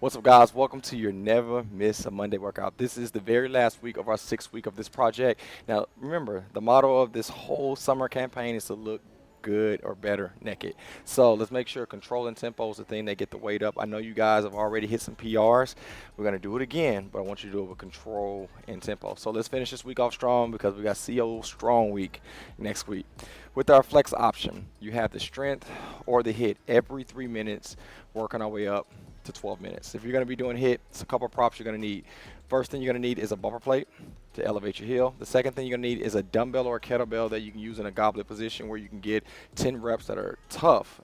What's up, guys? Welcome to your Never Miss a Monday workout. This is the very last week of our 6th week of this project. Now, remember, the motto of this whole summer campaign is to look good or better naked. So let's make sure control and tempo is the thing that get the weight up. I know you guys have already hit some PRs. We're going to do it again, but I want you to do it with control and tempo. So let's finish this week off strong because we got CO strong week next week. With our flex option, you have the strength or the HiiT every 3 minutes, working our way up to 12 minutes. If you're going to be doing HiiT, it's a couple of props you're going to need. First thing you're going to need is a bumper plate to elevate your heel. The second thing you're going to need is a dumbbell or a kettlebell that you can use in a goblet position where you can get 10 reps that are tough,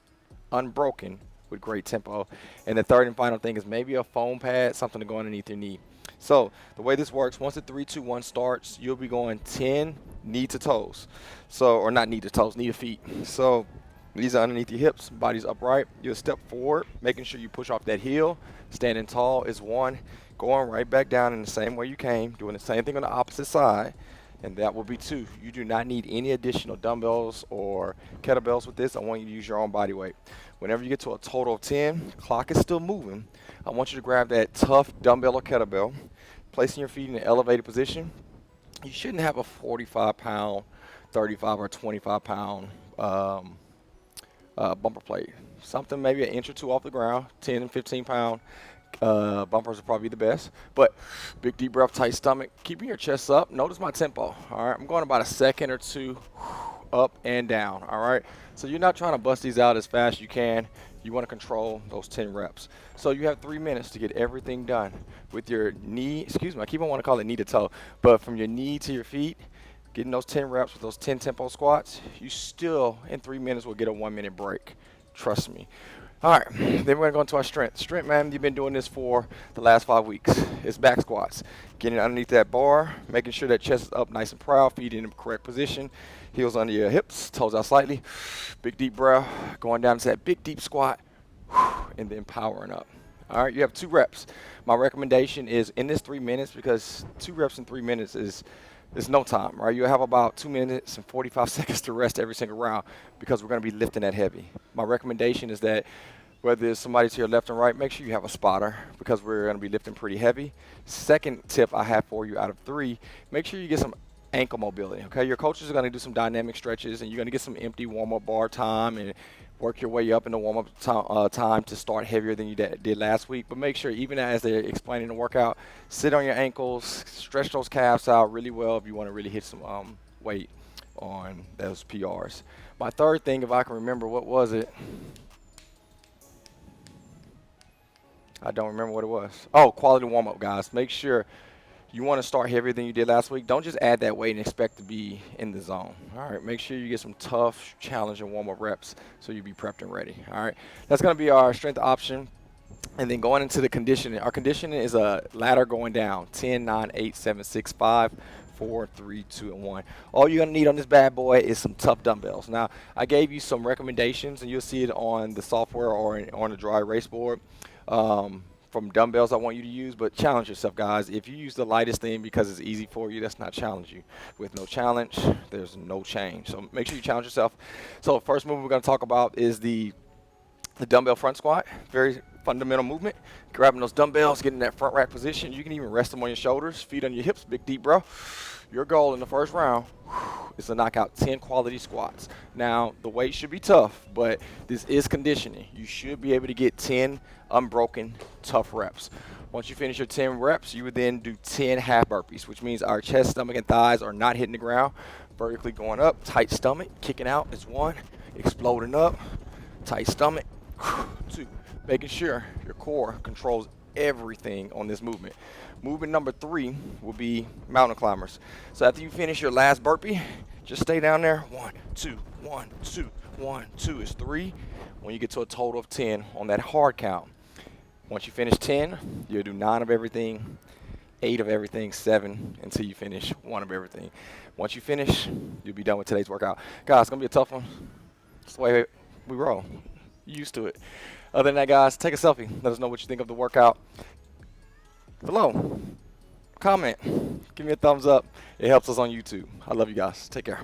unbroken, with great tempo. And the third and final thing is maybe a foam pad, something to go underneath your knee. So the way this works, once the 3, 2, 1 starts, you'll be going 10 knee to toes. So, or not knee to toes, knee to feet. So these are underneath your hips, body's upright. You'll step forward, making sure you push off that heel. Standing tall is 1. Going right back down in the same way you came, doing the same thing on the opposite side, and that will be 2. You do not need any additional dumbbells or kettlebells with this. I want you to use your own body weight. Whenever you get to a total of 10, clock is still moving. I want you to grab that tough dumbbell or kettlebell, placing your feet in an elevated position. You shouldn't have a 45-pound, 35 or 25-pound bumper plate. Something maybe an inch or 2 off the ground, 10 and 15-pound. Bumpers are probably the best, but big deep breath, tight stomach, keeping your chest up. Notice my tempo. All right, I'm going about a second or 2 up and down. All right, so you're not trying to bust these out as fast as you can. You want to control those 10 reps. So you have 3 minutes to get everything done with your knee. Excuse me, I keep on wanting to call it knee to toe, but from your knee to your feet, getting those 10 reps with those 10 tempo squats. You still in 3 minutes will get a 1-minute break. Trust me. All right, then we're going to go into our strength. Strength, man, you've been doing this for the last 5 weeks. It's back squats. Getting underneath that bar, making sure that chest is up nice and proud, feet in the correct position, heels under your hips, toes out slightly. Big deep breath, going down to that big deep squat, and then powering up. All right, you have 2 reps. My recommendation is in this 3 minutes, because 2 reps in 3 minutes is no time, right? You'll have about 2 minutes and 45 seconds to rest every single round because we're going to be lifting that heavy. My recommendation is that whether it's somebody to your left and right, make sure you have a spotter because we're going to be lifting pretty heavy. Second tip I have for you out of 3, make sure you get some ankle mobility, okay? Your coaches are going to do some dynamic stretches, and you're going to get some empty warm-up bar time and work your way up in the warm-up time to start heavier than you did last week. But make sure, even as they're explaining the workout, sit on your ankles, stretch those calves out really well if you want to really hit some weight on those PRs. My third thing, if I can remember, what was it? I don't remember what it was. Oh, quality warm-up, guys. Make sure you want to start heavier than you did last week. Don't just add that weight and expect to be in the zone. All right, make sure you get some tough, challenging warm-up reps so you be prepped and ready. All right, that's going to be our strength option. And then going into the conditioning. Our conditioning is a ladder going down, 10, 9, 8, 7, 6, 5, 4, 3, 2, and 1. All you're going to need on this bad boy is some tough dumbbells. Now, I gave you some recommendations, and you'll see it on the software or on the dry erase board. From dumbbells I want you to use, but challenge yourself, guys. If you use the lightest thing because it's easy for you, that's not challenge you. With no challenge, there's no change. So make sure you challenge yourself. So first move we're going to talk about is the dumbbell front squat. Very fundamental movement. Grabbing those dumbbells, getting that front rack position. You can even rest them on your shoulders, feet on your hips, big deep breath. Your goal in the first round is to knock out 10 quality squats. Now, the weight should be tough, but this is conditioning. You should be able to get 10 unbroken, tough reps. Once you finish your 10 reps, you would then do 10 half burpees, which means our chest, stomach, and thighs are not hitting the ground. Vertically going up, tight stomach, kicking out is 1, exploding up, tight stomach, 2. Making sure your core controls everything on this movement. Movement number 3 will be mountain climbers. So after you finish your last burpee, just stay down there. 1, 2, 1, 2, 1, 2 is 3. When you get to a total of 10 on that hard count. Once you finish 10, you'll do 9 of everything, 8 of everything, 7 until you finish 1 of everything. Once you finish, you'll be done with today's workout. Guys, it's going to be a tough one. That's the way we roll. You're used to it. Other than that, guys, take a selfie. Let us know what you think of the workout below. Comment. Give me a thumbs up. It helps us on YouTube. I love you guys. Take care.